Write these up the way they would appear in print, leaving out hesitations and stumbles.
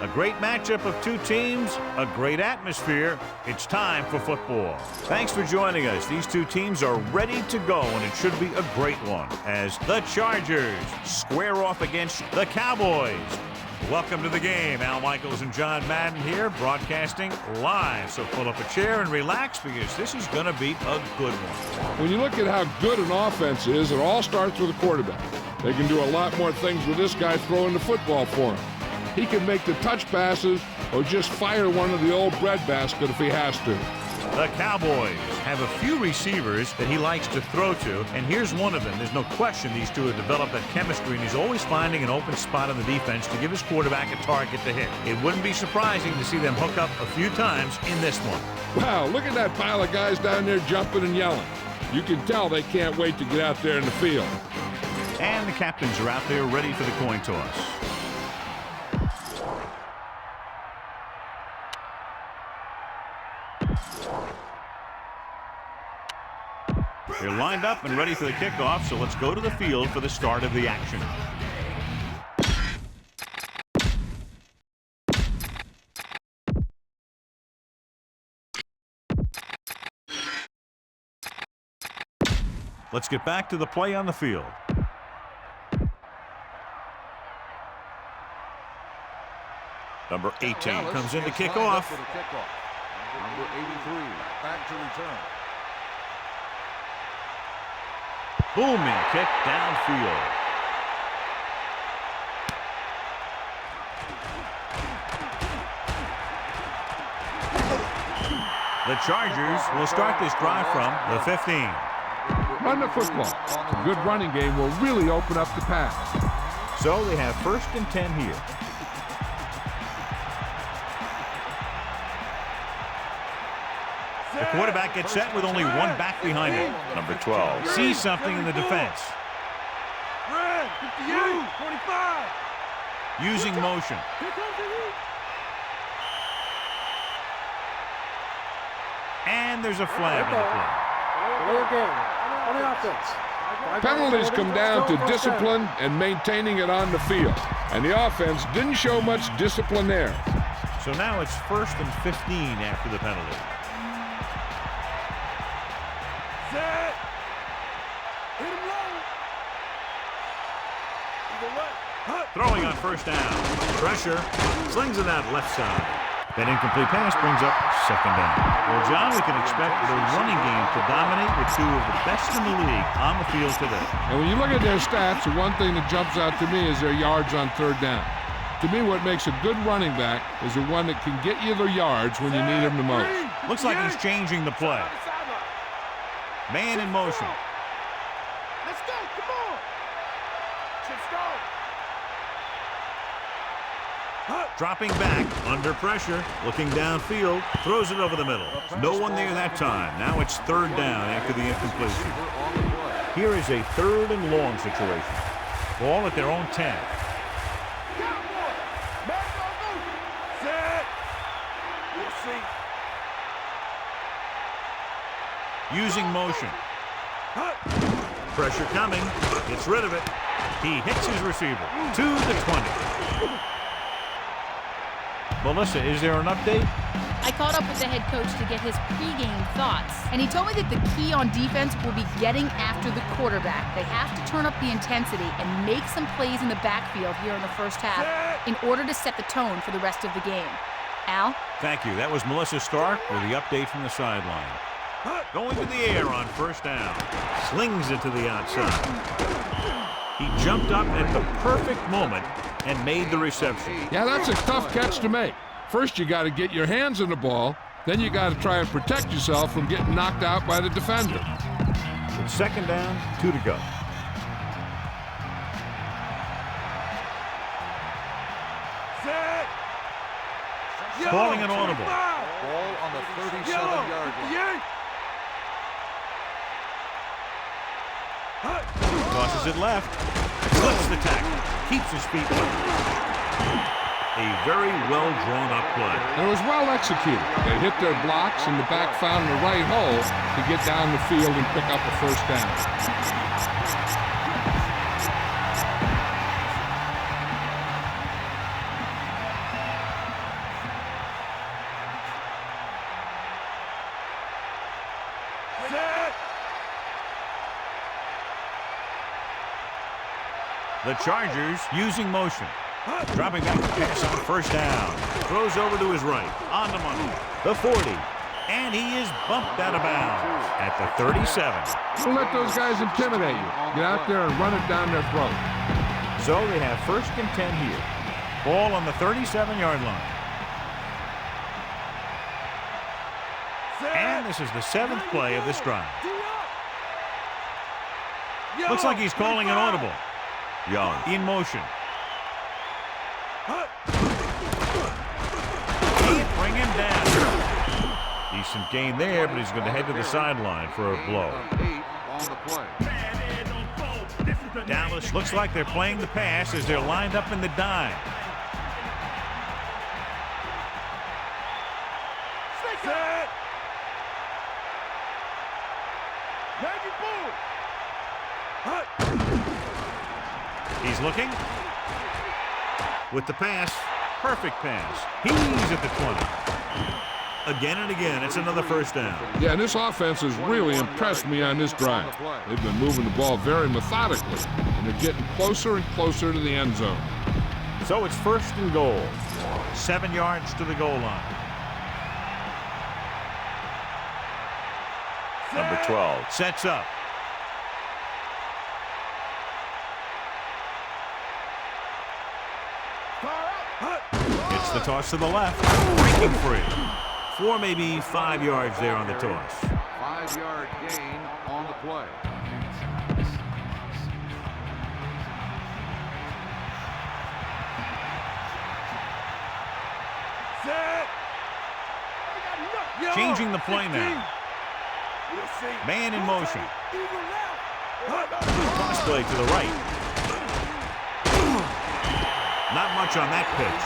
A great matchup of two teams, a great atmosphere. It's time for football. Thanks for joining us. These two teams are ready to go, and it should be a great one as the Chargers square off against the Cowboys. Welcome to the game. Al Michaels and John Madden here, broadcasting live. So pull up a chair and relax because this is going to be a good one. When you look at how good an offense is, it all starts with a quarterback. They can do a lot more things with this guy throwing the football for him. He can make the touch passes or just fire one of the old breadbasket if he has to. The Cowboys have a few receivers that he likes to throw to, and here's one of them. There's no question these two have developed that chemistry, and he's always finding an open spot on the defense to give his quarterback a target to hit. It wouldn't be surprising to see them hook up a few times in this one. Wow, look at that pile of guys down there jumping and yelling. You can tell they can't wait to get out there in the field. And the captains are out there ready for the coin toss. They're lined up and ready for the kickoff, so let's go to the field for the start of the action. Let's get back to the play on the field. Number 18 comes in to kick off. Number 83 back to return. Booming kick downfield. The Chargers will start this drive from the 15. Run the football. A good running game will really open up the pass. So they have 1st and 10 here. The quarterback gets set with only one back behind him. Number 12 sees something in the defense. Using motion. And there's a flag in the play. Penalties come down to discipline and maintaining it on the field. And the offense didn't show much discipline there. So now it's 1st and 15 after the penalty. Set. Hit him low. Throwing on 1st down. Pressure. Slings it out left side. That incomplete pass brings up 2nd down. Well, John, we can expect the running game to dominate with two of the best in the league on the field today. And when you look at their stats, the one thing that jumps out to me is their yards on 3rd down. To me, what makes a good running back is the one that can get you the yards when you need them the most. Looks like he's changing the play. Man in motion. Let's go. Come on. Let's go. Dropping back, under pressure, looking downfield, throws it over the middle. No one there that time. Now it's 3rd down after the incompletion. Here is a 3rd and long situation. Ball at their own 10. Set. We'll see. Using motion. Pressure coming. Gets rid of it. He hits his receiver to the 20. Melissa, is there an update? I caught up with the head coach to get his pregame thoughts, and he told me that the key on defense will be getting after the quarterback. They have to turn up the intensity and make some plays in the backfield here in the first half in order to set the tone for the rest of the game. Al? Thank you. That was Melissa Stark with the update from the sideline. Going to the air on 1st down. Slings it to the outside. He jumped up at the perfect moment and made the reception. Yeah, that's a tough catch to make. First, you got to get your hands on the ball. Then you got to try and protect yourself from getting knocked out by the defender. It's 2nd down, 2 to go. Set. Calling an audible. Ball on the 37-yard line. Tosses it left. Flips the tackle. Keeps his feet wet. A very well-drawn-up play. And it was well executed. They hit their blocks, and the back found the right hole to get down the field and pick up a 1st down. The Chargers using motion. Dropping back to pass on first down. Throws over to his right. On the money. The 40. And he is bumped out of bounds at the 37. Don't let those guys intimidate you. Get out there and run it down their throat. So they have 1st and 10 here. Ball on the 37-yard line. And this is the 7th play of this drive. Looks like he's calling an audible. Young in motion. Can't bring him down. Decent gain there, but he's going to head to the sideline for a blow. Dallas looks like they're playing the pass as they're lined up in the dime. Set. He's looking. With the pass. Perfect pass. He's at the 20. Again and again, it's another first down. Yeah, and this offense has really impressed me on this drive. They've been moving the ball very methodically, and they're getting closer and closer to the end zone. So it's 1st and goal. 7 yards to the goal line. Number 12 sets up. It's the toss to the left. Breaking free. 4, maybe 5 yards there on the toss. 5-yard gain on the play. Changing the play now. Man in motion. Cross play to the right. Not much on that pitch.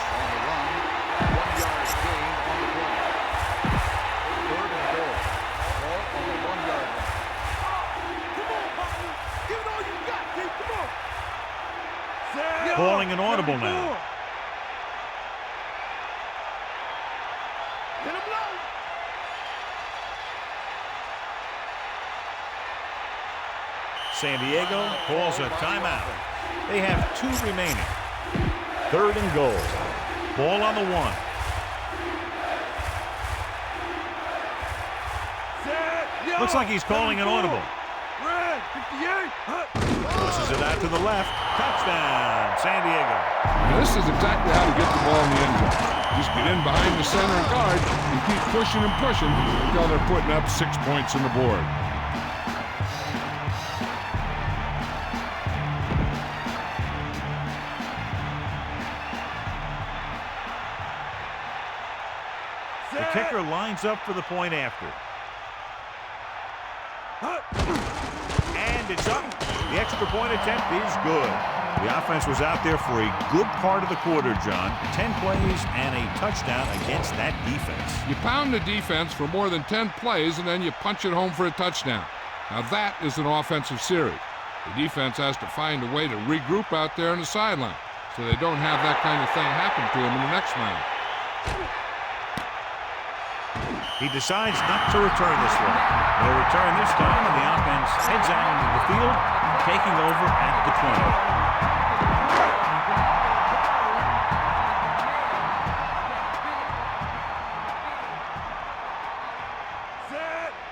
Calling an audible now. San Diego calls a timeout. They have 2 remaining. 3rd and goal. Ball on the 1. Looks like he's calling an audible. Pushes it out to the left. Touchdown, San Diego. Now, this is exactly how to get the ball in the end zone. Just get in behind the center and guard and keep pushing and pushing until they're putting up 6 points on the board. The kicker lines up for the point after. And it's up. The extra point attempt is good. The offense was out there for a good part of the quarter, John. 10 plays and a touchdown against that defense. You pound the defense for more than 10 plays, and then you punch it home for a touchdown. Now that is an offensive series. The defense has to find a way to regroup out there on the sideline so they don't have that kind of thing happen to them in the next round. He decides not to return this one. No return this time, and the offense heads out into the field, taking over at the 20.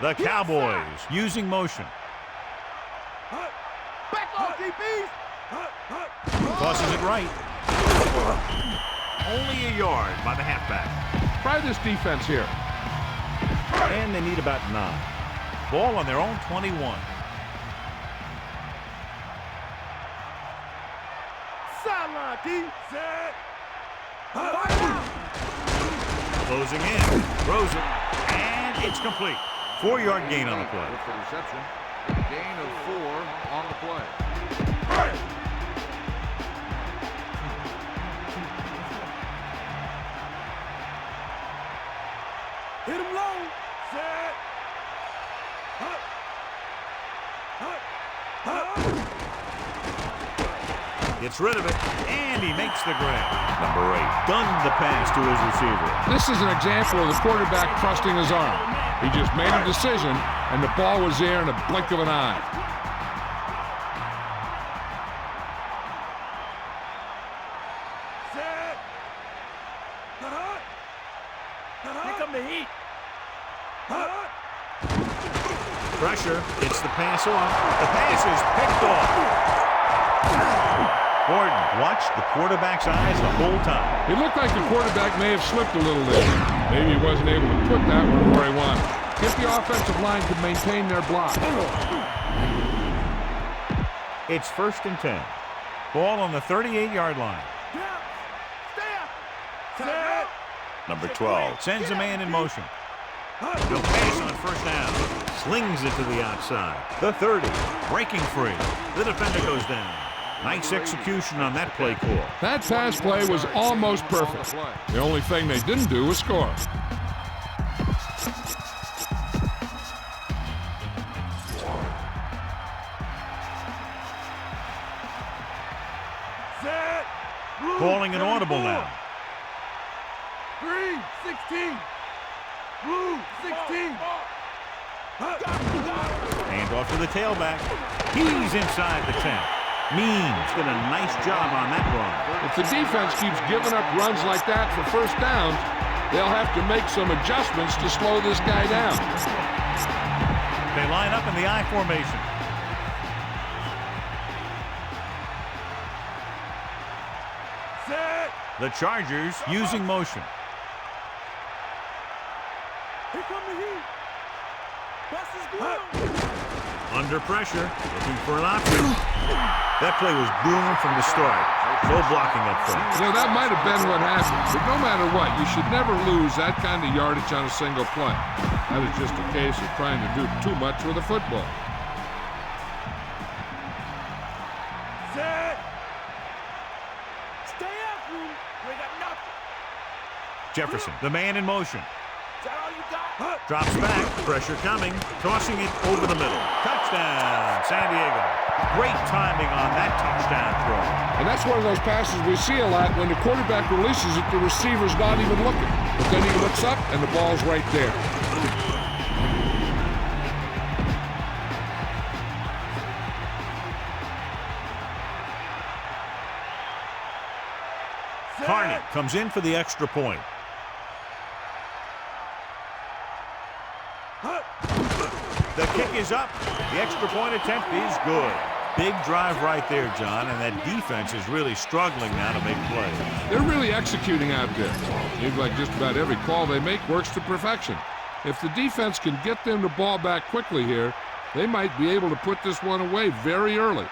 The Cowboys using motion. Back off, DBs! Tosses it right. Only a yard by the halfback. Try this defense here. And they need about 9. Ball on their own 21. Sideline, D. Set. Closing in. Throws it. And it's complete. 4-yard gain on the play. With the reception, gain of 4 on the play. Hit him low. Set. Gets rid of it, and he makes the grab. Number 8 gunned the pass to his receiver. This is an example of the quarterback trusting his arm. He just made a decision, and the ball was there in a blink of an eye. Pressure, gets the pass off. The pass is picked off. Gordon watched the quarterback's eyes the whole time. It looked like the quarterback may have slipped a little there. Maybe he wasn't able to put that one where he wanted. If the offensive line could maintain their block. It's 1st and 10. Ball on the 38-yard line. Number 12 sends a man in motion. No pass on 1st down. Slings it to the outside. The 30, breaking free. The defender goes down. Nice execution on that play call. That pass play was almost perfect. The only thing they didn't do was score. Calling an audible now. 3-16. Blue 16. Hand off to the tailback. He's inside the 10. Means did a nice job on that run. If the defense keeps giving up runs like that for 1st downs, they'll have to make some adjustments to slow this guy down. They line up in the I formation. The Chargers using motion. Here come the heat. Bust his glove. Under pressure, looking for an option. That play was doomed from the start. No blocking up front. You know, that might have been what happened. But no matter what, you should never lose that kind of yardage on a single play. That is just a case of trying to do too much with a football. Set. Stay after him. We got nothing. Jefferson, the man in motion. Is that all you got? Drops back, pressure coming, tossing it over the middle. Touchdown, San Diego. Great timing on that touchdown throw. And that's one of those passes we see a lot. When the quarterback releases it, the receiver's not even looking. But then he looks up, and the ball's right there. Carney comes in for the extra point. The kick is up. The extra point attempt is good. Big drive right there, John, and that defense is really struggling now to make plays. They're really executing out there. Seems like just about every call they make works to perfection. If the defense can get them the ball back quickly here, they might be able to put this one away very early.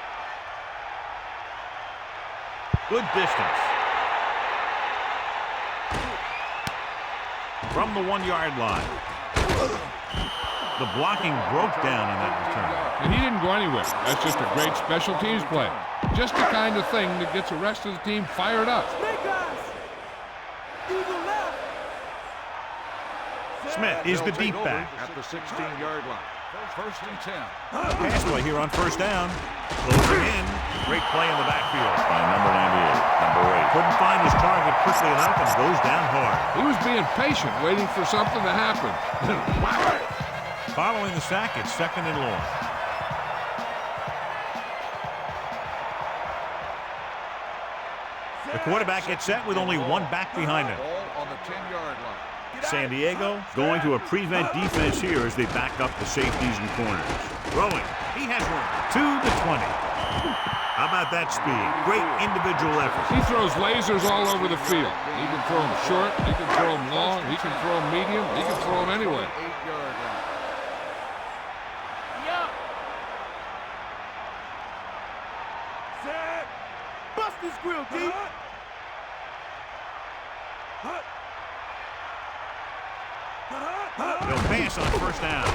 Good distance. From the 1-yard line. The blocking broke down on that return. And he didn't go anywhere. That's just a great special teams play. Just the kind of thing that gets the rest of the team fired up. Snake eyes. Eagle left. Smith is the deep back. At the 16-yard line. 1st and 10. Pass play here on 1st down. Closing in. Great play in the backfield by number 98, number 8. Couldn't find his target quickly enough and goes down hard. He was being patient, waiting for something to happen. Following the sack, it's 2nd and long. The quarterback gets set with only one back behind him. Ball on the 10-yard line. San Diego going to a prevent defense here as they back up the safeties and corners. Throwing. He has one. To the 20. How about that speed? Great individual effort. He throws lasers all over the field. He can throw them short, he can throw them long, he can throw them medium, he can throw them anyway. 8-yard line. Set. Bust his grill, D. No pass on 1st down.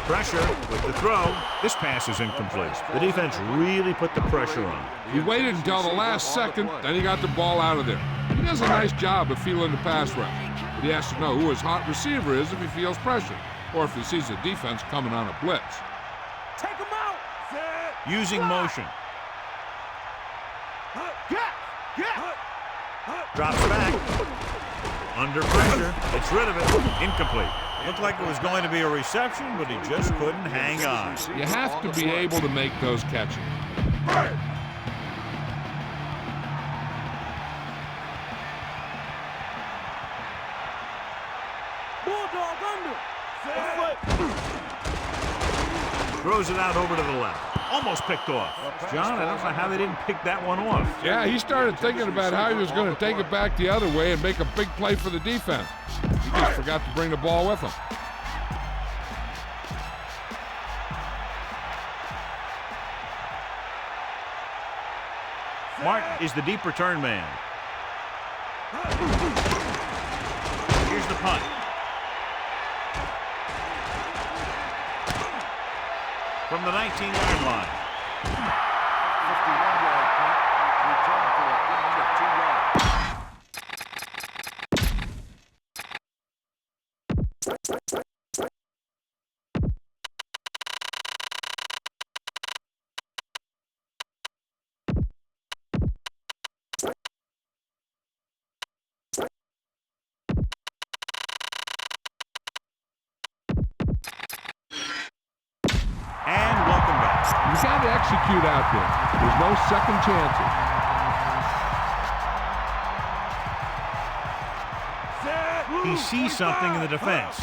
Pressure with the throw. This pass is incomplete. The defense really put the pressure on. He waited until the last second, then he got the ball out of there. He does a nice job of feeling the pass route. But he has to know who his hot receiver is if he feels pressure, or if he sees the defense coming on a blitz. Take him out. Set. Using motion. Drops back. Under pressure. Gets rid of it. Incomplete. Looked like it was going to be a reception, but he just couldn't hang on. You have to be able to make those catches. Bulldog under. Set. throws it out over to the left. Almost picked off. John, I don't know how they didn't pick that one off. Yeah, he started thinking about how he was going to take it back the other way and make a big play for the defense. He just forgot to bring the ball with him. Martin is the deep return man. Here's the punt. From the 19-yard line. 51-yard punt. Return for a gain of 2 yards. And welcome back. You got to execute out there. There's no second chances. He sees something in the defense.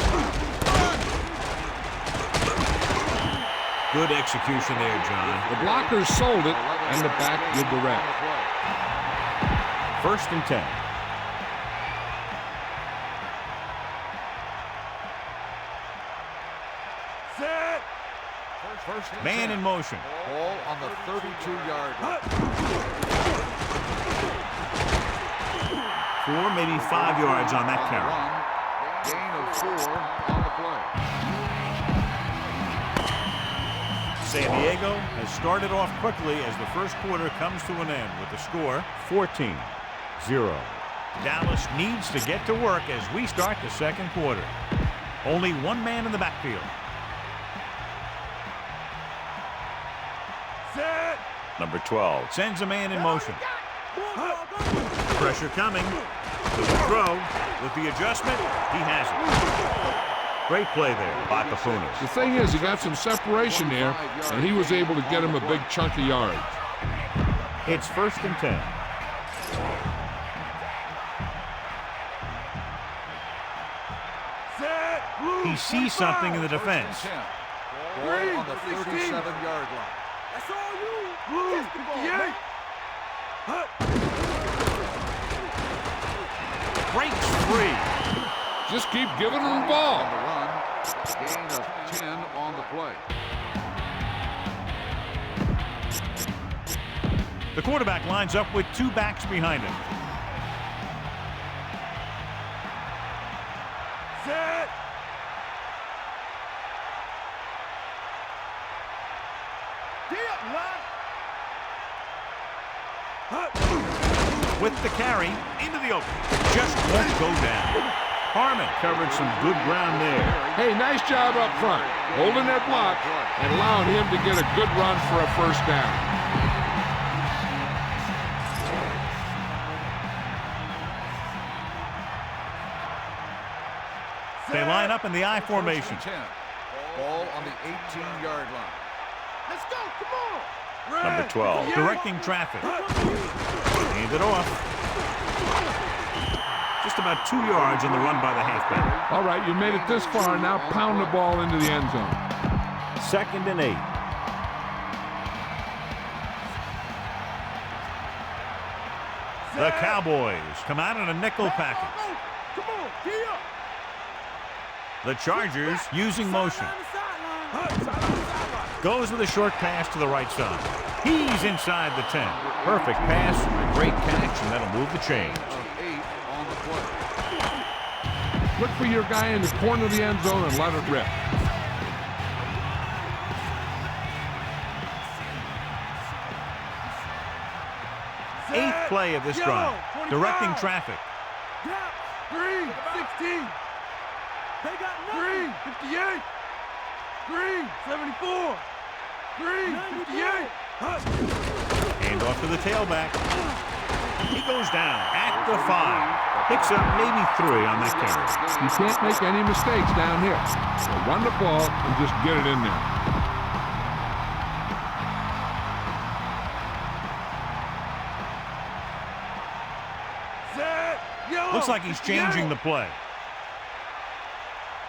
Good execution there, John. The blockers sold it, and the back did the rest. 1st and 10. Man in motion. Ball on the 32-yard line. 4, maybe 5 yards on that carry. Gain of 4 on the play. San Diego has started off quickly as the first quarter comes to an end with the score 14-0. Dallas needs to get to work as we start the second quarter. Only one man in the backfield. Number 12 sends a man in motion. Pressure coming. With the throw, with the adjustment, he has it. Great play there by Papunas. The thing is, he got some separation there, and he was able to get him a big chunk of yards. It's 1st and 10. He sees something in the defense. Ball on the 37-yard line. That's all you. Blue, 58. Breaks free. Just keep giving him the ball. On the run. Gain of 10 on the play. The quarterback lines up with 2 backs behind him. Set. With the carry into the open. Just won't go down. Harmon covered some good ground there. Hey, nice job up front, holding that block and allowing him to get a good run for a first down. They line up in the I formation. 10. Ball on the 18-yard line. Let's go. Come on. Number 12 directing traffic. Hand it off. Just about 2 yards on the run by the halfback. All right, you made it this far. Now pound the ball into the end zone. 2nd and 8. The Cowboys come out in a nickel package. Come on. Gee up. The Chargers using motion. Goes with a short pass to the right side. He's inside the 10. Perfect pass, great catch, and that'll move the chains. 8 on the play. Look for your guy in the corner of the end zone and let it rip. Eighth play of this drive. Directing traffic. 3, 16. They got 3, 58. 3, 74. 3, 58. Hand off to the tailback. He goes down at the 5. Picks up maybe 3 on that carry. You can't make any mistakes down here. So run the ball and just get it in there. Set. Yellow. Looks like he's changing the play.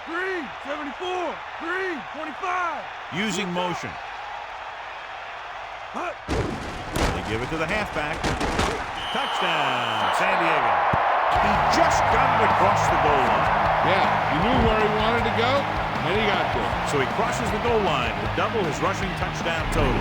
3, 74. 3, 25. Using motion. They give it to the halfback. Touchdown, San Diego. He just got it across the goal line. Yeah, he knew where he wanted to go, and he got there. So he crosses the goal line to double his rushing touchdown total.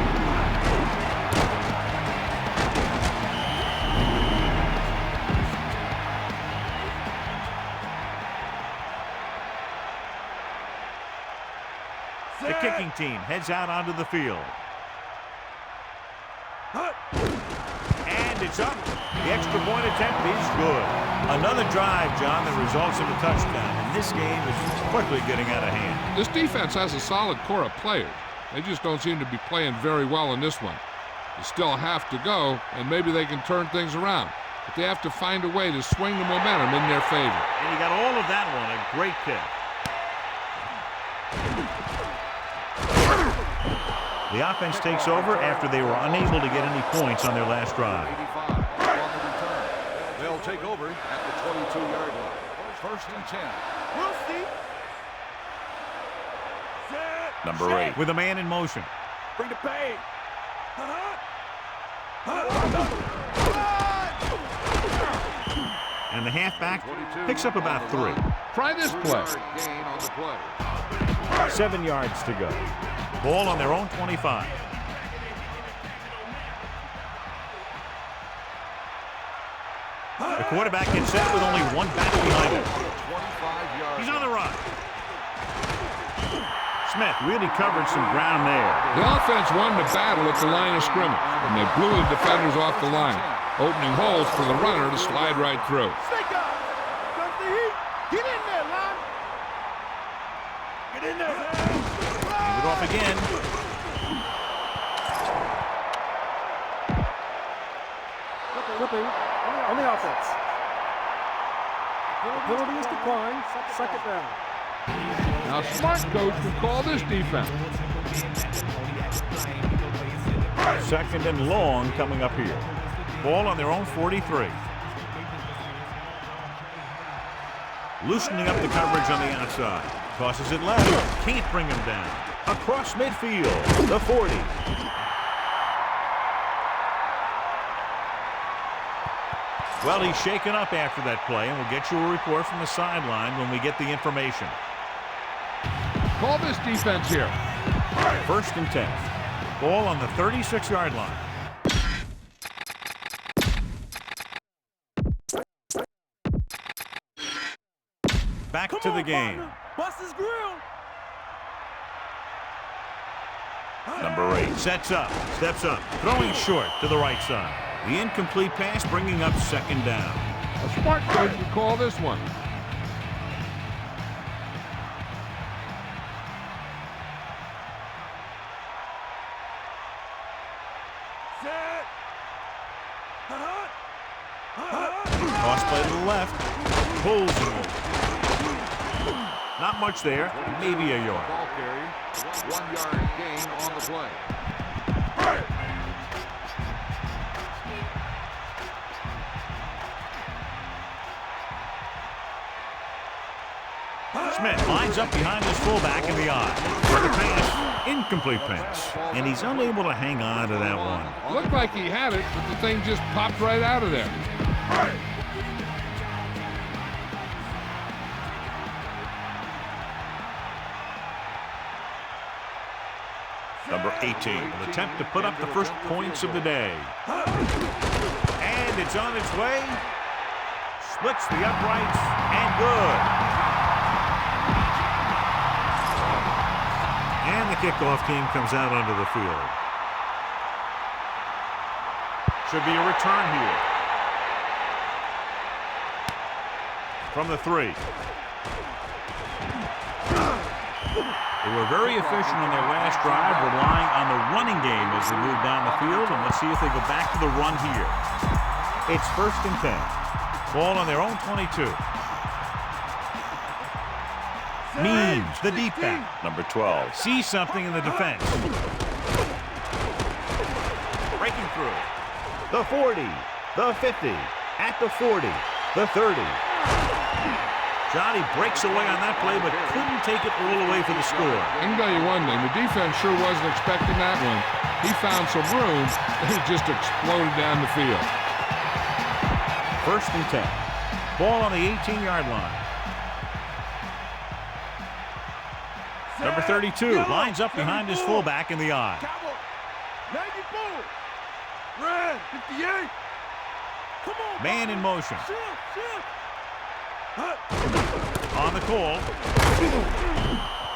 The kicking team heads out onto the field. And it's up. The extra point attempt is good. Another drive, John, that results in a touchdown. And this game is quickly getting out of hand. This defense has a solid core of players. They just don't seem to be playing very well in this one. They still have to go, and maybe they can turn things around. But they have to find a way to swing the momentum in their favor. And he got all of that one. A great kick. The offense takes over after they were unable to get any points on their last drive. 85 on the return. They'll take over at the 22-yard line. First and 10. We'll see. Set. Number 8 with a man in motion. Bring the pain. And the halfback picks up about 3. Try this play. Gain on the play. 7 yards to go. Ball on their own 25. The quarterback gets set with only one back behind him. 25 yards. He's on the run. Smith really covered some ground there. The offense won the battle at the line of scrimmage, and they blew the defenders off the line, opening holes for the runner to slide right through. Snake up. Got the heat. Get in there, Lon. Get in there. Hand it off again. Flipping on the offense. The penalty is declined. Second down. Now, smart coach will call this defense. Second and long coming up here. Ball on their own 43. Loosening up the coverage on the outside. Tosses it left. Can't bring him down. Across midfield. The 40. Well, he's shaken up after that play, and we'll get you a report from the sideline when we get the information. Call this defense here. First and 10. Ball on the 36-yard line. Back to the game. Bust his grill. Number 8 sets up, steps up, throwing short to the right side. The incomplete pass bringing up second down. A smart coach will call this one. Set. Toss play to the left. Pulls him over. Not much there, maybe a yard. Ball carry. 1 yard gain on the play. Smith lines up behind his fullback in the eye. For the pass, incomplete pass. And he's unable to hang on to that one. Looked like he had it, but the thing just popped right out of there. Number 18 will attempt to put up the first points of the day. And it's on its way. Splits the uprights and good. And the kickoff team comes out onto the field. Should be a return here. From the 3. They were very efficient on their last drive, relying on the running game as they move down the field. And let's see if they go back to the run here. It's first and 10. Ball on their own 22. Means, the deep back, number 12, sees something in the defense. Breaking through. The 40, the 50, at the 40, the 30. Johnny breaks away on that play, but couldn't take it all the way for the score. I can tell you one thing, the defense sure wasn't expecting that one. He found some room, and he just exploded down the field. 1st and 10. Ball on the 18-yard line. Number 32 lines up behind his fullback in the I. 94. Red, 58. Come on. Man in motion. Shift. On the call.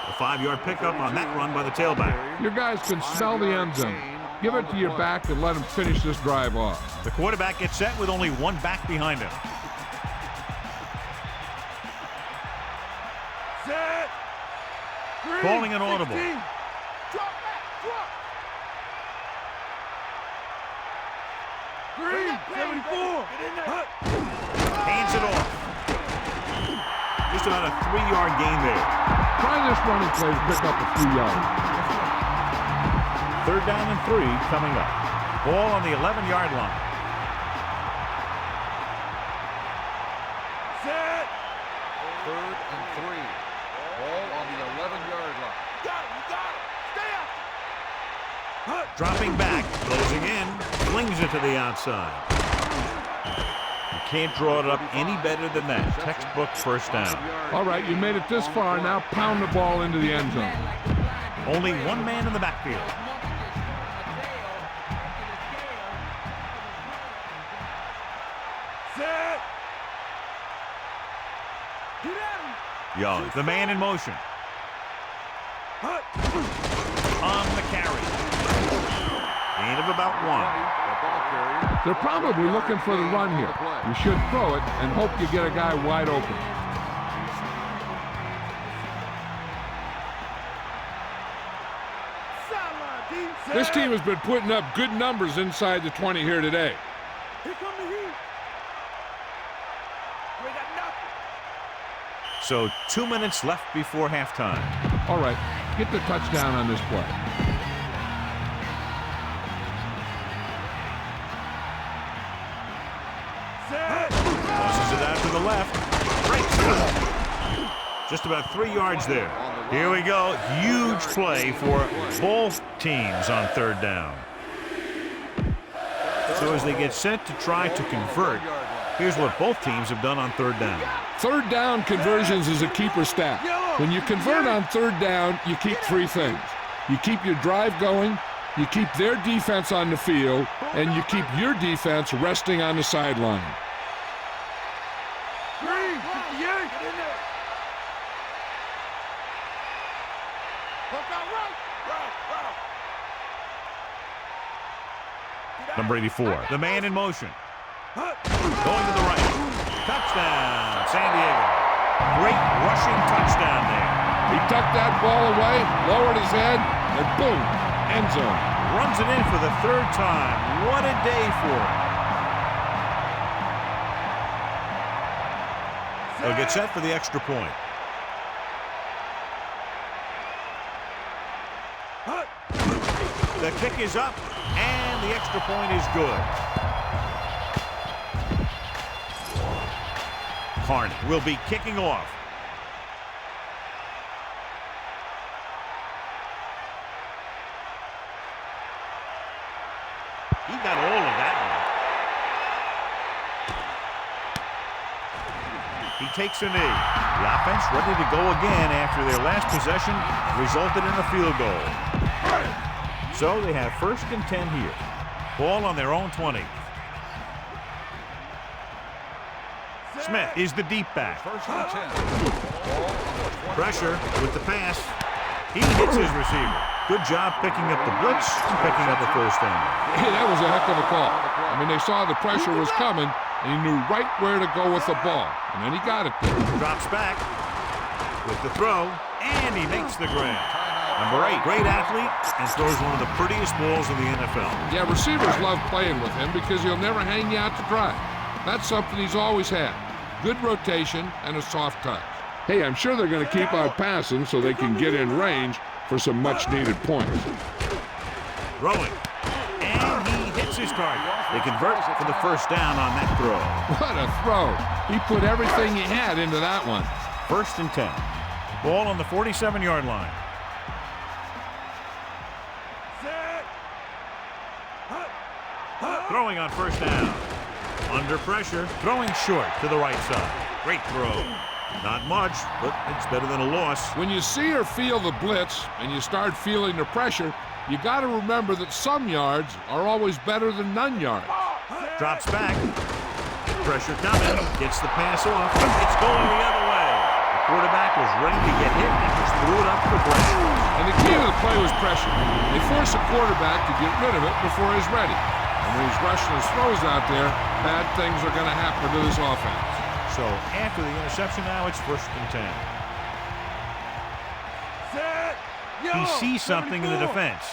A 5-yard pickup on that run by the tailback. Your guys can smell the end zone. Give it to your back and let him finish this drive off. The quarterback gets set with only one back behind him. Set. Green, Calling an audible. 16. Drop back, drop. Green, 74. Hands it off. Just about a 3-yard gain there. Try this running play to pick up a few yards. 3rd down and 3 coming up. Ball on the 11-yard line. Set. 3rd and 3. Ball on the 11-yard line. Got it, you got it. Stay out. Dropping back, closing in, flings it to the outside. You can't draw it up any better than that. Textbook 1st down. All right, you made it this far. Now pound the ball into the end zone. Only one man in the backfield. Set. Get at him. Young, the man in motion. On the carry. Gain of about 1. They're probably looking for the run here. You should throw it and hope you get a guy wide open. This team has been putting up good numbers inside the 20 here today. Here come the heat. We got nothing. So 2 minutes left before halftime. All right, get the touchdown on this play. Tosses it out to the left. Breaks it. Just about 3 yards there. Here we go. Huge play for both teams on 3rd down. So as they get set to try to convert, here's what both teams have done on 3rd down. 3rd down conversions is a keeper stat. When you convert on 3rd down, you keep 3 things. You keep your drive going, you keep their defense on the field, and you keep your defense resting on the sideline. Green, 58. Get in there. Hook out right. Route. Number 84, the man in motion. Going to the right. Touchdown, San Diego. Great rushing touchdown there. He tucked that ball away, lowered his head, and boom, end zone. Runs it in for the 3rd time. What a day for him. They'll get set for the extra point. The kick is up, and the extra point is good. Harney will be kicking off. He got all of that one. He takes a knee. The offense ready to go again after their last possession resulted in a field goal. So they have 1st and 10 here. Ball on their own 20. Smith is the deep back. 1st and 10. Pressure with the pass. He hits his receiver. Good job picking up the blitz and picking up a 1st down. Hey, that was a heck of a call. I mean, they saw the pressure was coming, and he knew right where to go with the ball. And then he got it there. Drops back with the throw, and he makes the grab. Number 8, great athlete, and throws one of the prettiest balls in the NFL. Yeah, receivers love playing with him because he'll never hang you out to dry. That's something he's always had. Good rotation and a soft touch. Hey, I'm sure they're going to keep on passing so they can get in range for some much-needed points. Throwing, and he hits his target. They convert for the 1st down on that throw. What a throw. He put everything he had into that one. 1st and 10. Ball on the 47-yard line. Set. Throwing on first down. Under pressure, throwing short to the right side. Great throw. Not much, but it's better than a loss. When you see or feel the blitz and you start feeling the pressure, you got to remember that some yards are always better than none yards. Drops back. Pressure coming. Gets the pass off. It's going the other way. The quarterback was ready to get hit and just threw it up the pressure. And the key to the play was pressure. They force the quarterback to get rid of it before he's ready. And when he's rushing his throws out there, bad things are going to happen to this offense. So after the interception now, it's 1st and 10. He sees something in the defense.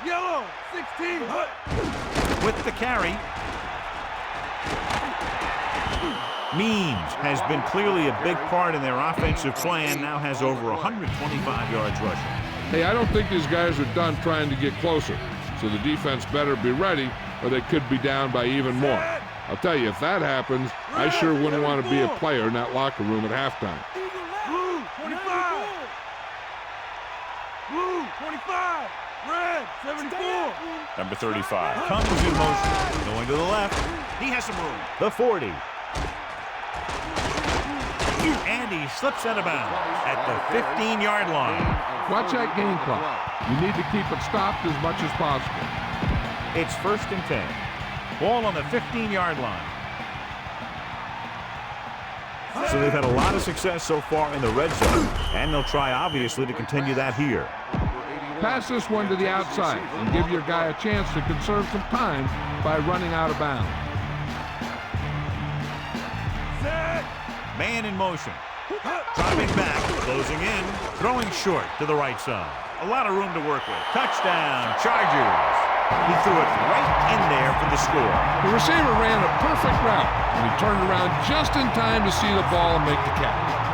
Yellow, 16. With the carry. Means has been clearly a big part in their offensive plan, now has over 125 yards rushing. Hey, I don't think these guys are done trying to get closer, so the defense better be ready or they could be down by even more. I'll tell you, if that happens, I sure wouldn't want to be a player in that locker room at halftime. Blue, 25. Blue, 25. Red, 74. Number 35 comes in motion. Going to the left. He has some room. The 40. And he slips out of bounds at the 15-yard line. Watch that game clock. You need to keep it stopped as much as possible. It's 1st and 10. Ball on the 15-yard line. So they've had a lot of success so far in the red zone, and they'll try, obviously, to continue that here. Pass this one to the outside and give your guy a chance to conserve some time by running out of bounds. Man in motion. Driving back, closing in, throwing short to the right side. A lot of room to work with. Touchdown, Chargers. He threw it right in there for the score. The receiver ran a perfect route, and he turned around just in time to see the ball and make the catch.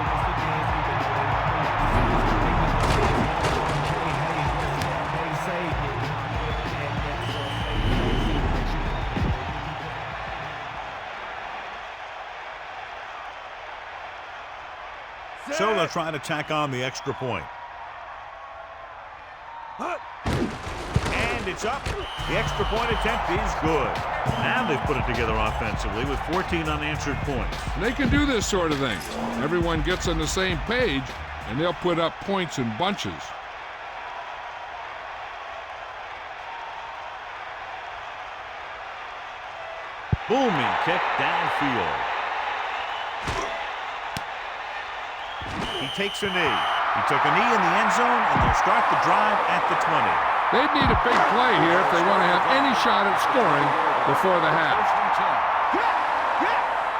So they'll try to tack on the extra point. And it's up. The extra point attempt is good. Now they've put it together offensively with 14 unanswered points. They can do this sort of thing. Everyone gets on the same page, and they'll put up points in bunches. Booming kick downfield. He takes a knee. He took a knee in the end zone, and they'll start the drive at the 20. They need a big play here if they want to have any shot at scoring before the half.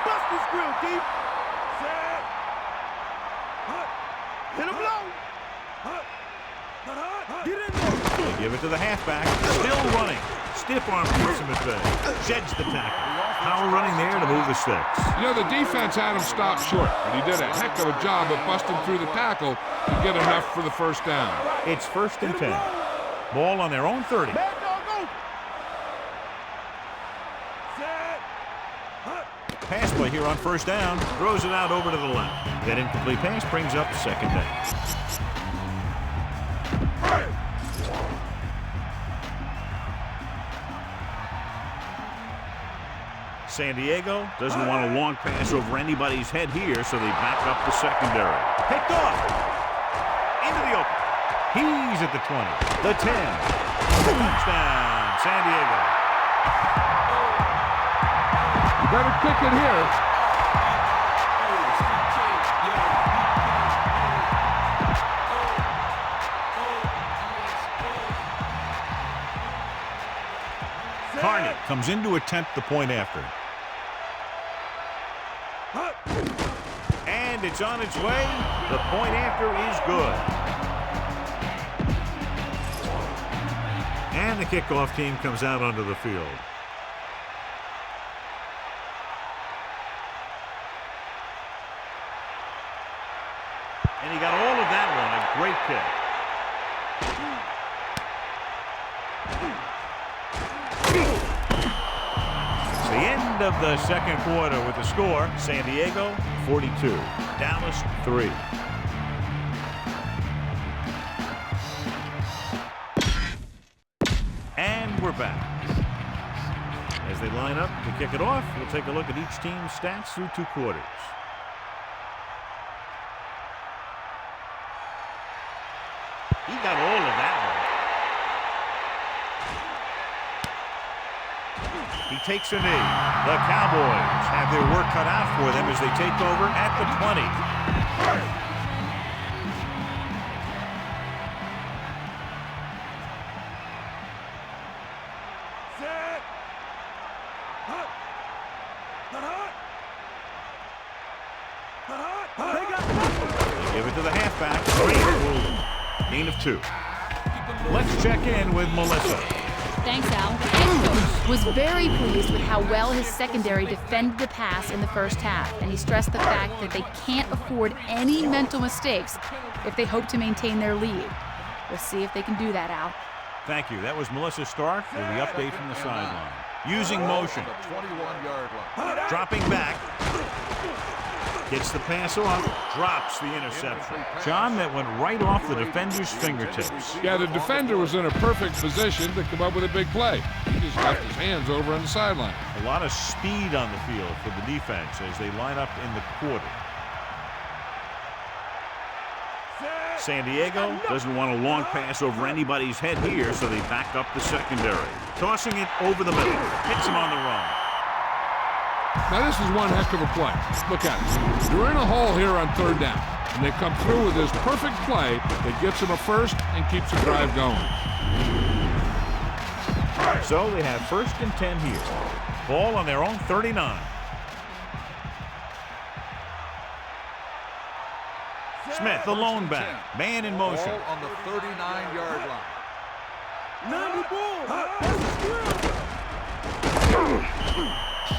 Bust this grill deep. Set. Hit him low. Get in there. They give it to the halfback. Still running. Stiff arm puts him at bay. Sheds the tackle. Power running there to move the sticks. You know, the defense had him stopped short, but he did a heck of a job of busting through the tackle to get enough for the first down. It's 1st and 10. Ball on their own 30. Bad dog, go. Set. Pass play here on first down. Throws it out over to the left. That incomplete pass brings up 2nd down. San Diego doesn't want a long pass over anybody's head here, so they back up the secondary. Picked off. Into the open. He's at the 20. The 10. Touchdown, San Diego. You better kick it here. Carney comes in to attempt the point after. And it's on its way. The point after is good. And the kickoff team comes out onto the field. And he got all of that one. A great kick. It's the end of the second quarter with the score. San Diego 42. Dallas 3. throwback. As they line up to kick it off, we'll take a look at each team's stats through 2 quarters. He got all of that one. He takes a knee. The Cowboys have their work cut out for them as they take over at the 20. They give it to the halfback. Great. Gain of 2. Let's check in with Melissa. Thanks, Al. The head coach was very pleased with how well his secondary defended the pass in the first half, and he stressed the fact that they can't afford any mental mistakes if they hope to maintain their lead. We'll see if they can do that, Al. Thank you. That was Melissa Stark with the update from the sideline. Using motion. 21-yard line. Dropping back. Gets the pass off. Drops the interception. John, that went right off the defender's fingertips. Yeah, the defender was in a perfect position to come up with a big play. He just left his hands over on the sideline. A lot of speed on the field for the defense as they line up in the quarter. San Diego doesn't want a long pass over anybody's head here, so they back up the secondary. Tossing it over the middle. Hits him on the run. Now, this is one heck of a play. Look at it. They're in a hole here on 3rd down, and they come through with this perfect play that gets them a first and keeps the drive going. So they have 1st and 10 here. Ball on their own 39. Smith, the lone back. Man in motion. Ball on the 39-yard line. 90 ball.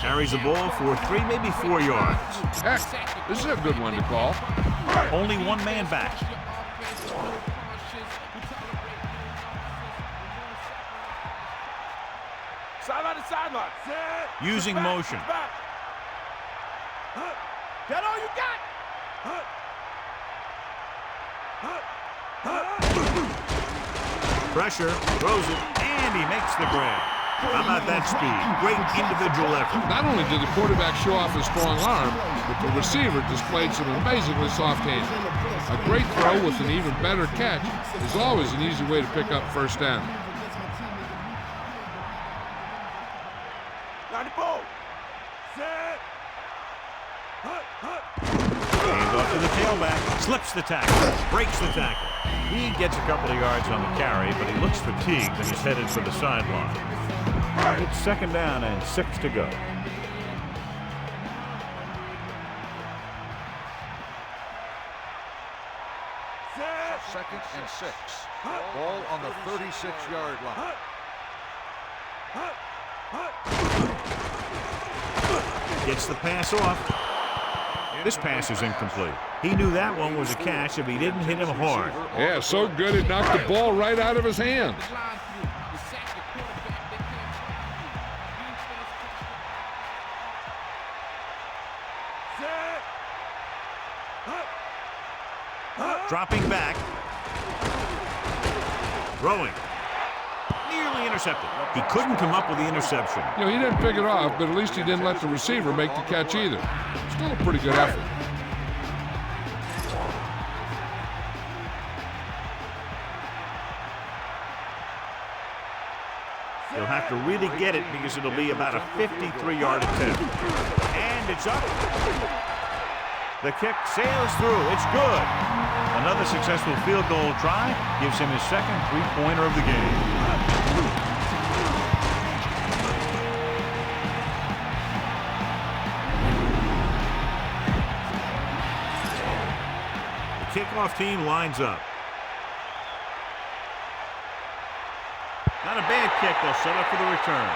Carries the ball for 3, maybe 4 yards. Heck, this is a good one to call. Only one man back. Sideline to sideline. Using motion. That all you got? Pressure, throws it, and he makes the grab. How about that speed? Great individual effort. Not only did the quarterback show off his strong arm, but the receiver displayed some amazingly soft hands. A great throw with an even better catch is always an easy way to pick up 1st down. 90 ball. Set. Hands off to the tailback. Slips the tackle. Breaks the tackle. He gets a couple of yards on the carry, but he looks fatigued and he's headed for the sideline. It's 2nd down and 6 to go. Second and 6. Ball on the 36-yard line. Gets the pass off. This pass is incomplete. He knew that one was a catch if he didn't hit him hard. Yeah, so good it knocked the ball right out of his hands. Dropping back. Throwing. Nearly intercepted. He couldn't come up with the interception. You know, he didn't pick it off, but at least he didn't let the receiver make the catch either. Still a pretty good effort. He'll have to really get it because it'll be about a 53-yard attempt. And it's up. The kick sails through. It's good. Another successful field goal try gives him his 2nd 3-pointer of the game. The kickoff team lines up. Not a bad kick. They'll set up for the return.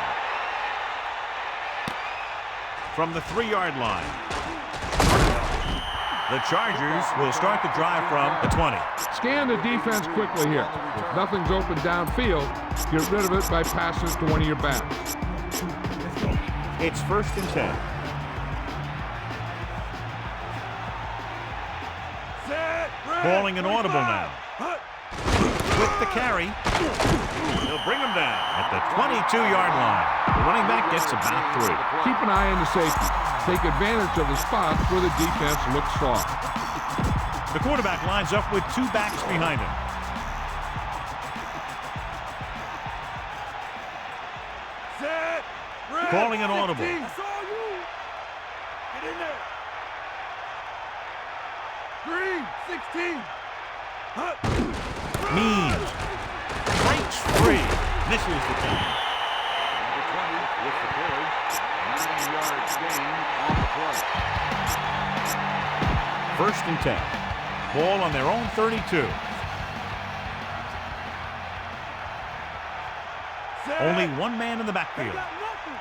From the 3-yard line. The Chargers will start the drive from the 20. Scan the defense quickly here. If nothing's open downfield, get rid of it by passing it to one of your backs. It's 1st and 10. Calling an audible now. With the carry. He'll bring him down at the 22-yard line. The running back gets about 3. Keep an eye on the safety. Take advantage of the spots where the defense looks soft. The quarterback lines up with 2 backs behind him. Set. Red. Calling an audible. 16. That's all you. Get in there. Green. 16. Hut. Means. Breaks free. Misses the 10. Number 20 with the carry. 9 yards gain on the play. 1st and 10. Ball on their own 32. Set. Only 1 man in the They backfield. got nothing.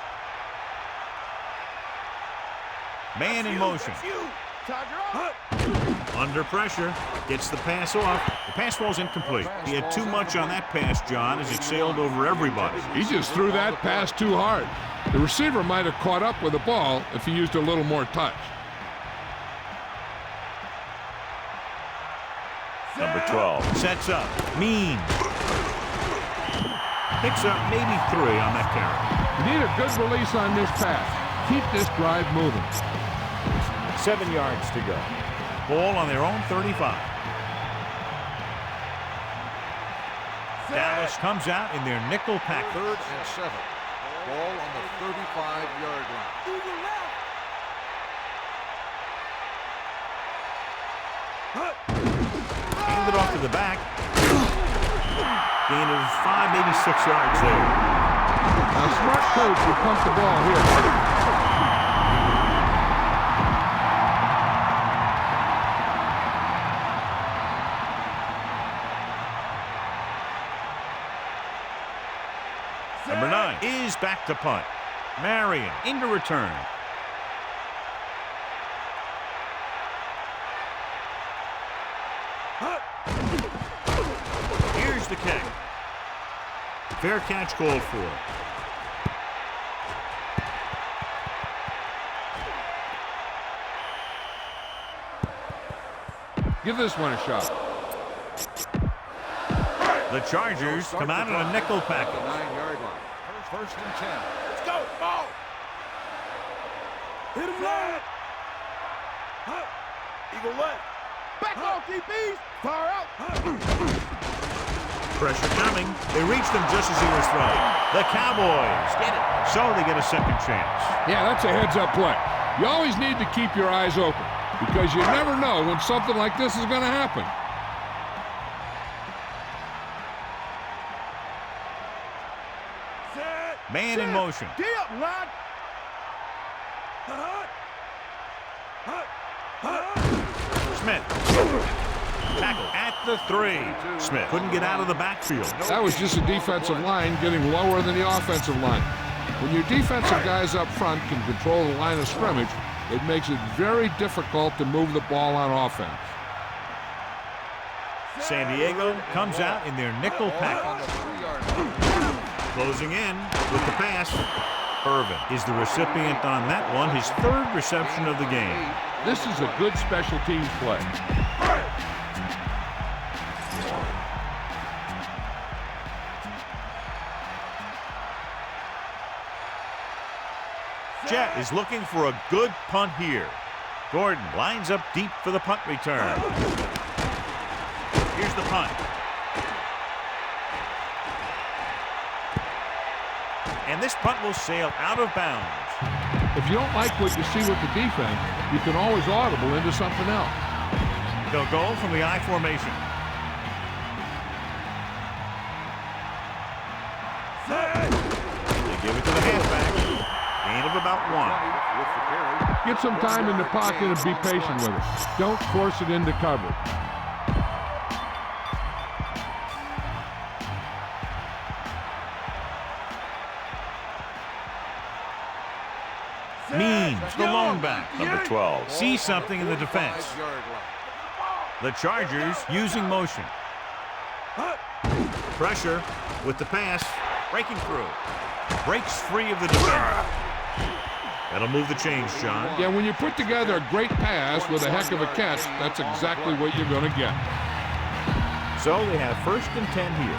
Man in motion. That's you. Tiger up. Under pressure. Gets the pass off. The pass ball's incomplete. He had too much on that pass, John, as it sailed over everybody. He just threw that pass too hard. The receiver might have caught up with the ball if he used a little more touch. Number 12 sets up. Means. Picks up maybe 3 on that carry. You need a good release on this pass. Keep this drive moving. 7 yards to go. Ball on their own 35. Dallas comes out in their nickel pack. 3rd and 7. Ball on the 35-yard line. Handed off to the back. Gain of 5, maybe 6 yards there. A smart coach would pump the ball here. Number 9 is back to punt. Marion into return. Here's the kick. Fair catch called for. Give this one a shot. The Chargers come out in a nickel pack. At the 9-yard line. 1st and 10. Let's go. Ball. Hit him left. Eagle left. Back off, DBs. Far out. Pressure coming. They reached him just as he was throwing. The Cowboys get it. So they get a second chance. Yeah, that's a heads-up play. You always need to keep your eyes open because you never know when something like this is going to happen. Man in motion. D up, lad. Smith. Tackle at the 3. Smith couldn't get out of the backfield. That was just a defensive line getting lower than the offensive line. When your defensive guys up front can control the line of scrimmage, it makes it very difficult to move the ball on offense. San Diego comes out in their nickel On the package. 3-yard line. Closing in with the pass. Irvin is the recipient on that one, his 3rd reception of the game. This is a good special teams play. Jet is looking for a good punt here. Gordon lines up deep for the punt return. Here's the punt. And this punt will sail out of bounds. If you don't like what you see with the defense, you can always audible into something else. They'll go from the I formation. They give it to the halfback. Gain of about 1. With the carry. Get some time in the pocket and be patient with it. Don't force it into coverage. Means the lone back, number 12. Sees something in the defense. 5-yard line. The Chargers using motion. Pressure with the pass. Breaking through. Breaks free of the defender. That'll move the chains, John. Yeah, when you put together a great pass with a heck of a catch, that's exactly what you're going to get. So they have 1st and 10 here.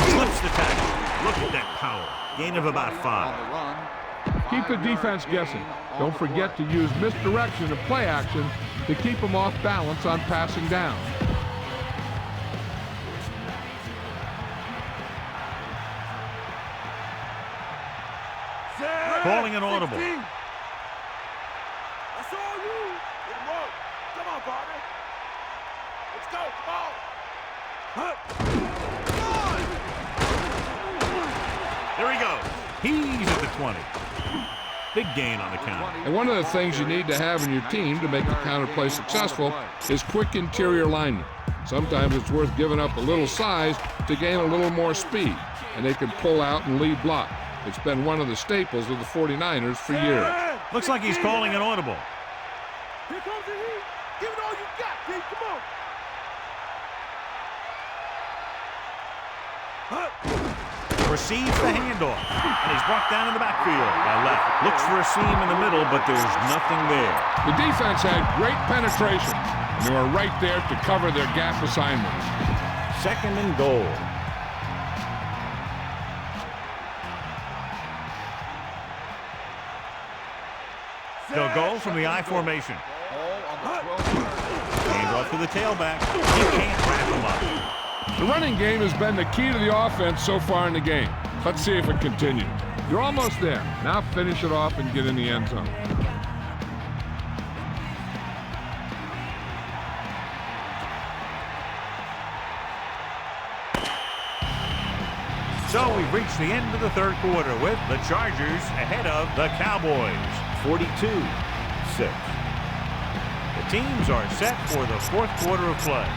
Slips the tackle. Look at that power. Gain of about 5. Keep the defense guessing. Don't forget to use misdirection and play action to keep them off balance on passing down. Calling an audible. That's all you. Good work. Come on, partner. Let's go. Come on. There he goes. He's at the 20. Big gain on the counter. And one of the things you need to have in your team to make the counter play successful is quick interior linemen. Sometimes it's worth giving up a little size to gain a little more speed, and they can pull out and lead block. It's been one of the staples of the 49ers for years. Looks like he's calling an audible. Here comes the heat. Give it all you got, Pete. Come on. Receives the handoff, and he's brought down in the backfield by left. Looks for a seam in the middle, but there's nothing there. The defense had great penetration, and they were right there to cover their gap assignments. 2nd and goal. They'll go from the I formation. Hand off to the tailback. He can't wrap him up. The running game has been the key to the offense so far in the game. Let's see if it continues. You're almost there. Now finish it off and get in the end zone. So we've reached the end of the 3rd quarter with the Chargers ahead of the Cowboys, 42-6. The teams are set for the 4th quarter of play.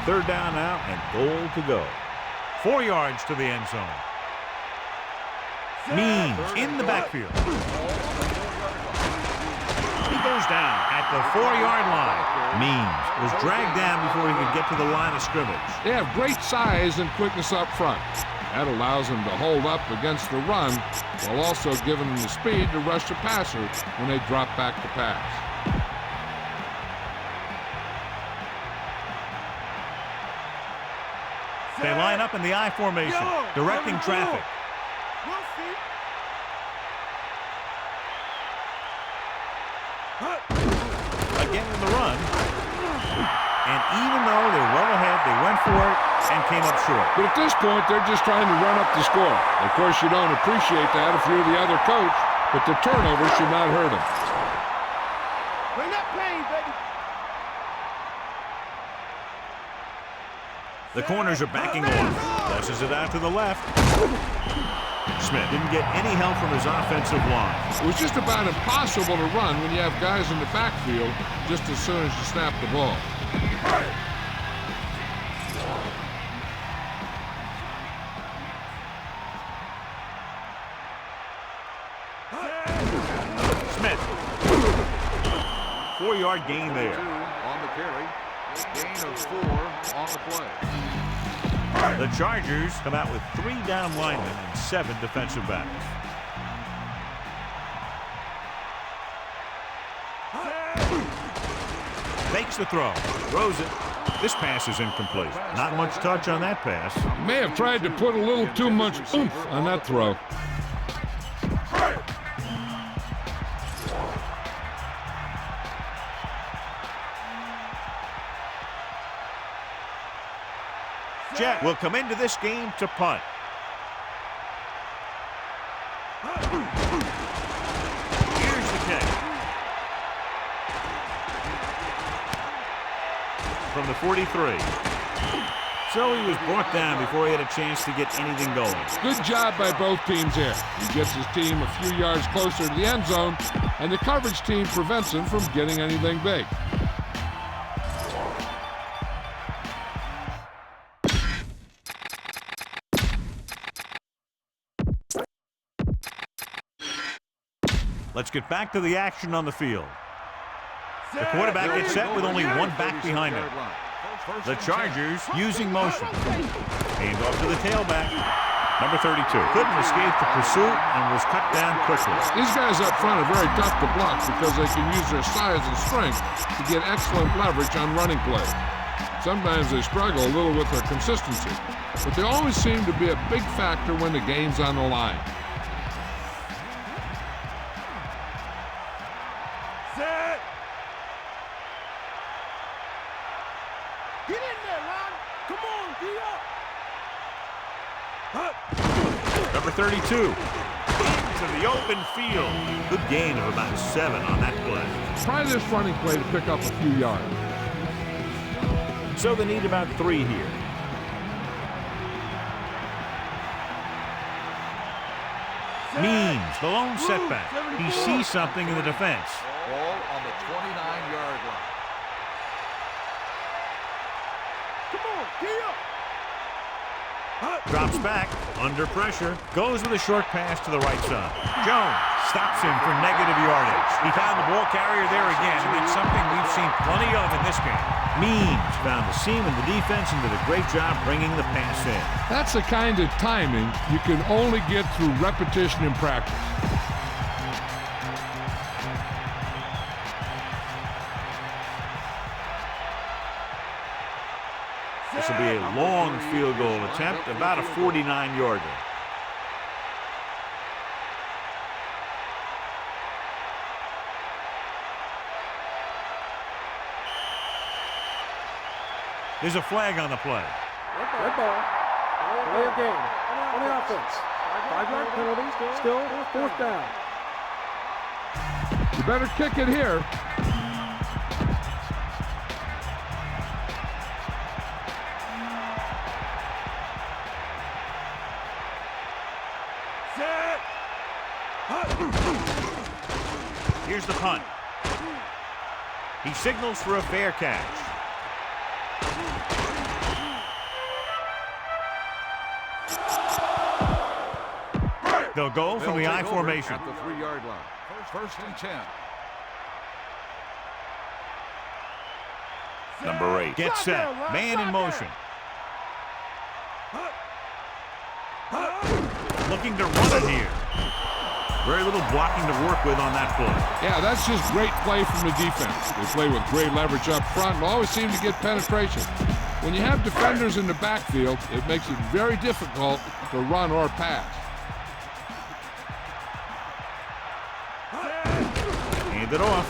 3rd down now and goal to go. 4 yards to the end zone. Means in the backfield. He goes down at the 4-yard line. Means was dragged down before he could get to the line of scrimmage. They have great size and quickness up front. That allows them to hold up against the run while also giving them the speed to rush the passer when they drop back to pass. They line up in the I formation, directing traffic. Again in the run. And even though they're well ahead, they went for it and came up short. But at this point, they're just trying to run up the score. Of course, you don't appreciate that if you're the other coach, but the turnover should not hurt them. Bring that pain, baby. The corners are backing off. Flushes it out to the left. Smith didn't get any help from his offensive line. It was just about impossible to run when you have guys in the backfield just as soon as you snap the ball. Smith. 4-yard gain there. 2 on the carry. Gain of 4 on the play. The Chargers come out with 3 down linemen and 7 defensive backs. Fakes the throw. Throws it. This pass is incomplete. Not much touch on that pass. May have tried to put a little too much oomph on that throw. Jet will come into this game to punt. Here's the kick. From the 43. So he was brought down before he had a chance to get anything going. Good job by both teams here. He gets his team a few yards closer to the end zone, and the coverage team prevents him from getting anything big. Let's get back to the action on the field. The quarterback gets set with only one back behind him. The Chargers using motion. Hand off to the tailback. Number 32 couldn't escape the pursuit and was cut down quickly. These guys up front are very tough to block because they can use their size and strength to get excellent leverage on running plays. Sometimes they struggle a little with their consistency, but they always seem to be a big factor when the game's on the line. Set. Get in there, Lon. Come on, D up. Number 32 into the open field. Good gain of about 7 on that play. Try this running play to pick up a few yards. So they need about 3 here. Means the lone setback. He sees something in the defense. Ball on the 29-yard line. Come on, D up. Drops back, under pressure, goes with a short pass to the right side. Jones stops him for negative yardage. He found the ball carrier there again, and it's something we've seen plenty of in this game. Means found the seam in the defense and did a great job bringing the pass in. That's the kind of timing you can only get through repetition in practice. This will be a long field goal attempt, about a 49-yarder. There's a flag on the play. Red ball. Delay of game. On the offense. 5-yard penalty. Still 4th down. You better kick it here. Set. Here's the punt. He signals for a fair catch. They'll go from the I formation. At the 3-yard line. First and 10. Number 8 gets set. Man in motion. Looking to run it here. Very little blocking to work with on that play. Yeah, that's just great play from the defense. They play with great leverage up front and always seem to get penetration. When you have defenders in the backfield, it makes it very difficult to run or pass. Hand it off.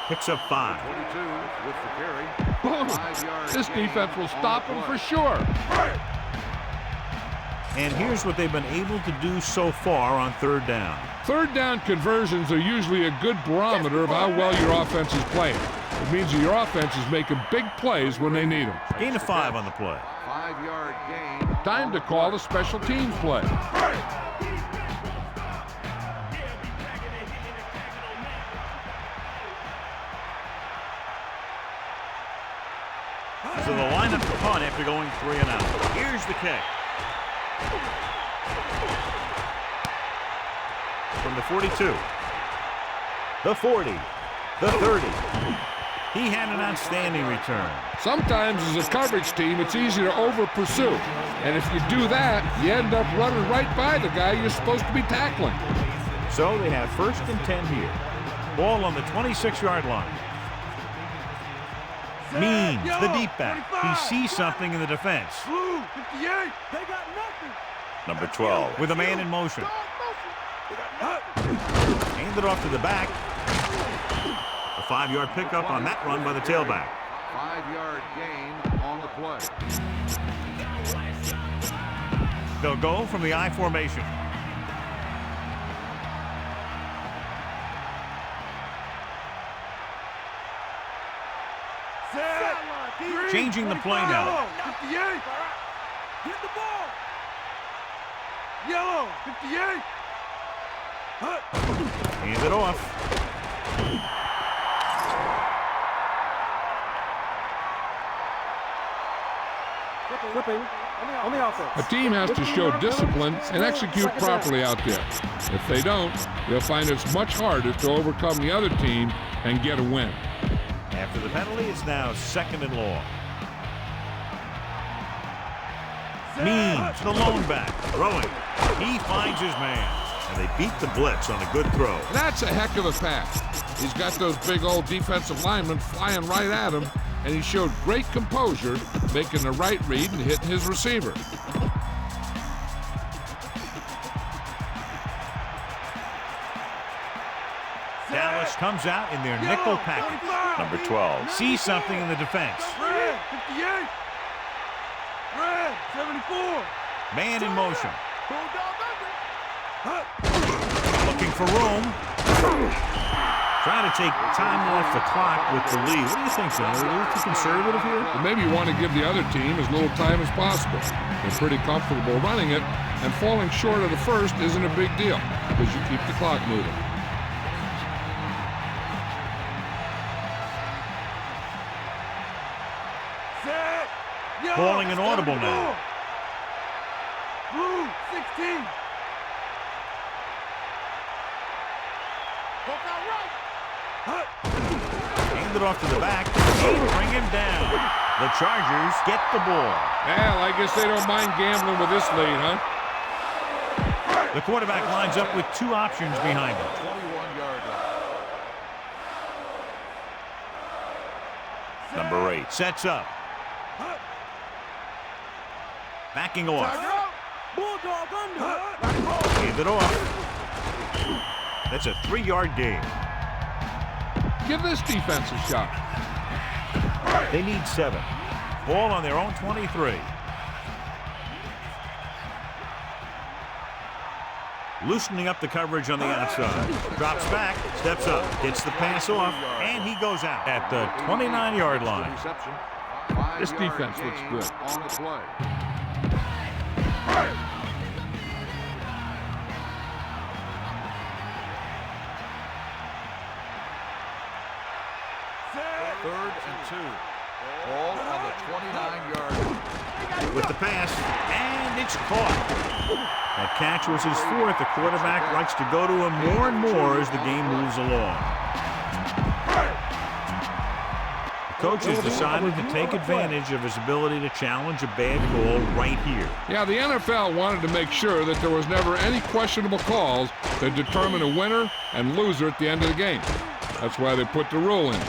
Picks up 5. 22 with the carry. Boom. 5-yard This gain defense will on stop the them play. for sure. And here's what they've been able to do so far on 3rd down. 3rd down conversions are usually a good barometer of how well your offense is playing. It means that your offense is making big plays when they need them. Gain of 5 on the play. 5-yard gain. Time to call a special teams play. So the lineup to punt after going 3 and out. Here's the kick. From the 42. The 40. The 30. He had an outstanding return. Sometimes as a coverage team, it's easy to over-pursue. And if you do that, you end up running right by the guy you're supposed to be tackling. So they have 1st and 10 here. Ball on the 26-yard line. Means the deep back. He sees something in the defense. Blue, 58. They got nothing. Number 12 with a man in motion. Hand it off to the back. A 5-yard pickup on that run by the tailback. 5-yard gain on the play. They'll go from the I formation. Set. Changing the play now. 58. Hit the ball. Yellow, 58. Hand it off. Flipping on the offense. A team has to show discipline and execute properly out there. If they don't, they'll find it's much harder to overcome the other team and get a win. After the penalty, it's now 2nd and long. Means the lone back. Throwing. He finds his man. And they beat the blitz on a good throw. That's a heck of a pass. He's got those big old defensive linemen flying right at him, and he showed great composure, making the right read and hitting his receiver. Dallas comes out in their nickel package. Number 12 sees something in the defense. Red, 58. Red, 74. Man in motion. Bulldog under. Looking for room. Trying to take time off the clock with the lead. What do you think, John? Are we a little too conservative here? Well, maybe you want to give the other team as little time as possible. They're pretty comfortable running it, and falling short of the first isn't a big deal because you keep the clock moving. Set. Yellow, Calling an audible now. Blue, 16. Walk out right. Hand it off to the back. Bring him down. The Chargers get the ball. Well, I guess they don't mind gambling with this lead, huh? The quarterback lines up with two options behind him. 21-yard line. Number 8 sets up. Backing off. Bulldog under. Hand it off. That's a 3-yard gain. Give this defense a shot. They need 7. Ball on their own 23. Loosening up the coverage on the outside. Drops back, steps up, gets the pass off, and he goes out at the 29-yard line. Reception. This 5 yard defense looks gain good. on the play. Third and 2. Ball on the 29-yard line. With the pass, and it's caught. That catch was his 4th. The quarterback likes to go to him more and more as the game moves along. The coach has decided to take advantage of his ability to challenge a bad call right here. Yeah, the NFL wanted to make sure that there was never any questionable calls that determine a winner and loser at the end of the game. That's why they put the rule in.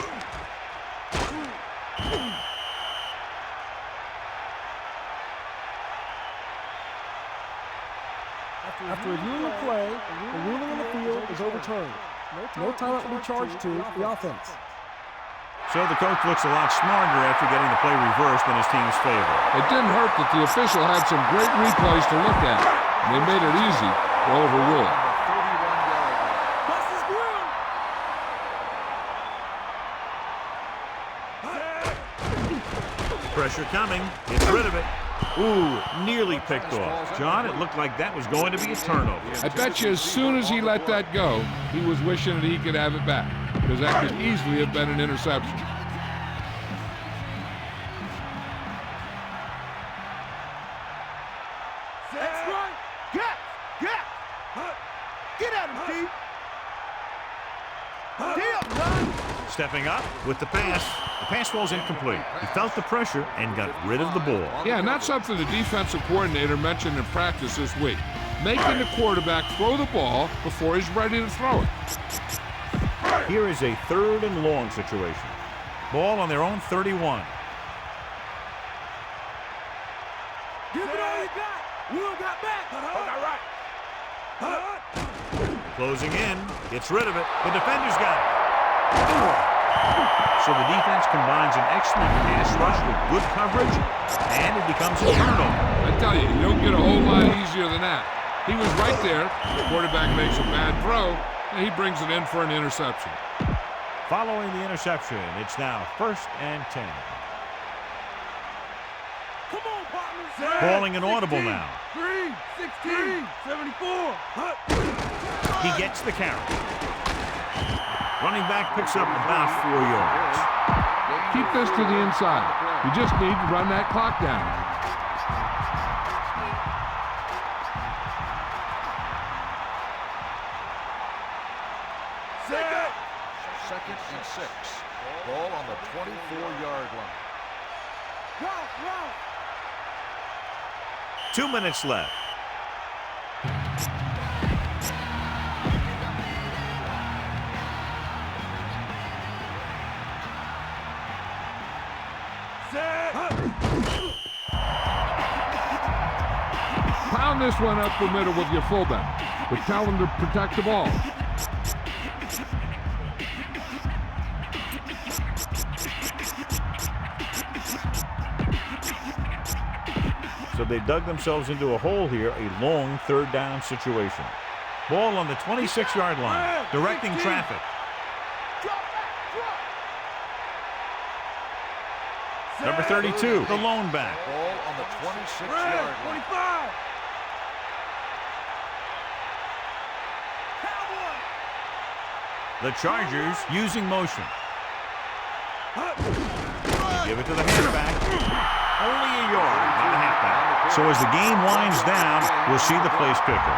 After reviewing the play, the ruling on the field is overturned. No timeout will be charged to the offense. So the coach looks a lot smarter after getting the play reversed in his team's favor. It didn't hurt that the official had some great replays to look at, and they made it easy to overrule. 31-yard line. Bust his grill. Pressure coming. Gets rid of it. Ooh, nearly picked off. John, it looked like that was going to be a turnover. I bet you as soon as he let that go, he was wishing that he could have it back, because that could easily have been an interception. That's right. Get. Get at him, D. Deal, run. Stepping up with the pass. The pass falls incomplete. He felt the pressure and got rid of the ball. Yeah, and that's something the defensive coordinator mentioned in practice this week. Making the quarterback throw the ball before he's ready to throw it. Here is a 3rd and long situation. Ball on their own 31. Give it all you got. Will got back. All right. Closing in. Gets rid of it. The defender's got it. So the defense combines an excellent pass rush with good coverage, and it becomes a turnover. I tell you, you don't get a whole lot easier than that. He was right there. The quarterback makes a bad throw, and he brings it in for an interception. Following the interception, it's now 1st and 10. Come on, partner. Calling an audible now. 3, 16, 74. He gets the carry. Running back picks up about 4 yards. Keep this to the inside. You just need to run that clock down. Set. 2nd and 6. Ball on the 24-yard line. Go. 2 minutes left. Pound this one up the middle with your fullback, but tell him to protect the ball. So they dug themselves into a hole here, a long third down situation. Ball on the 26-yard line, directing traffic. Number 32, the lone back. Ball on the 26-yard line. 25. The Chargers using motion. Give it to the halfback. Only a yard, not a halfback. So as the game winds down, we'll see the place kicker.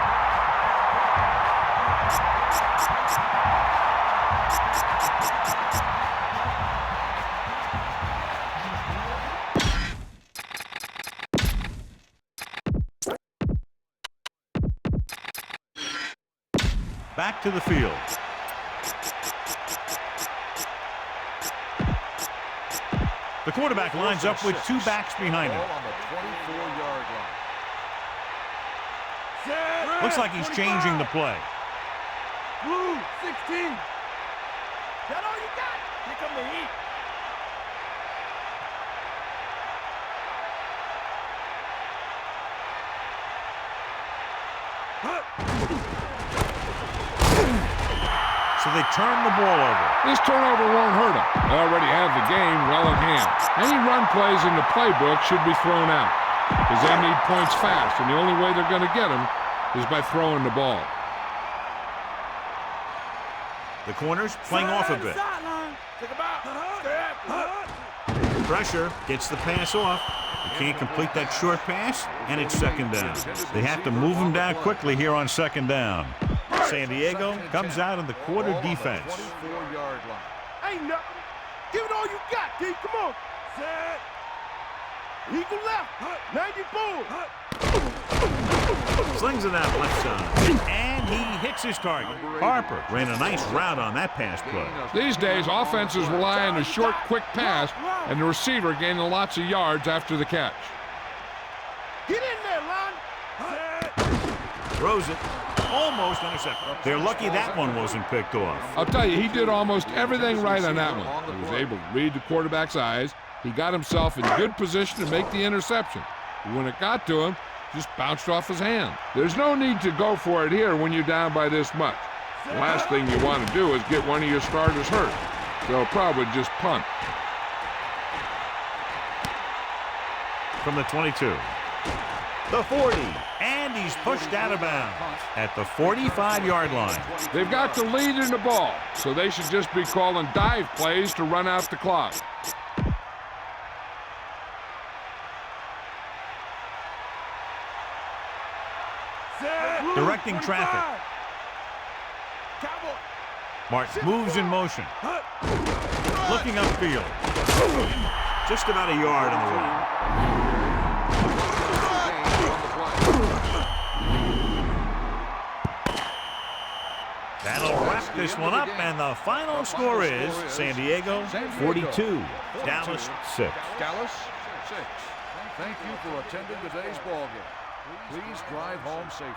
Back to the field. The quarterback lines up with two backs behind him. On the 24-yard line. Looks like he's changing the play. Blue, 16. That all you got? Here come the heat. So they turn the ball over. This turnover won't hurt them. They already have the game well in hand. Any run plays in the playbook should be thrown out because they need points fast, and the only way they're going to get them is by throwing the ball. The corners playing off a bit. Pressure gets the pass off. They can't complete that short pass, and it's second down. They have to move him down quickly here on second down. San Diego comes out in the quarter defense. 24-yard line. Ain't nothing. Give it all you got, D. Come on. Set. Eagle left. 94. Slings it out left side. And he hits his target. Harper ran a nice route on that pass play. These days, offenses rely on a short, quick pass and the receiver gaining lots of yards after the catch. Get in there, Lon. Throws it. Almost intercepted. They're lucky that one wasn't picked off. I'll tell you, he did almost everything right on that one. He was able to read the quarterback's eyes. He got himself in good position to make the interception. But when it got to him, just bounced off his hand. There's no need to go for it here when you're down by this much. The last thing you want to do is get one of your starters hurt. They'll probably just punt. From the 22. The 40. And he's pushed out of bounds at the 45-yard line. They've got the lead in the ball, so they should just be calling dive plays to run out the clock. Directing traffic. Martin moves in motion. Looking upfield. Just about a yard on the way. That'll wrap this one up, and the final score is San Diego 42, Dallas 6. Dallas 6. Thank you for attending today's ball game. Please drive home safely.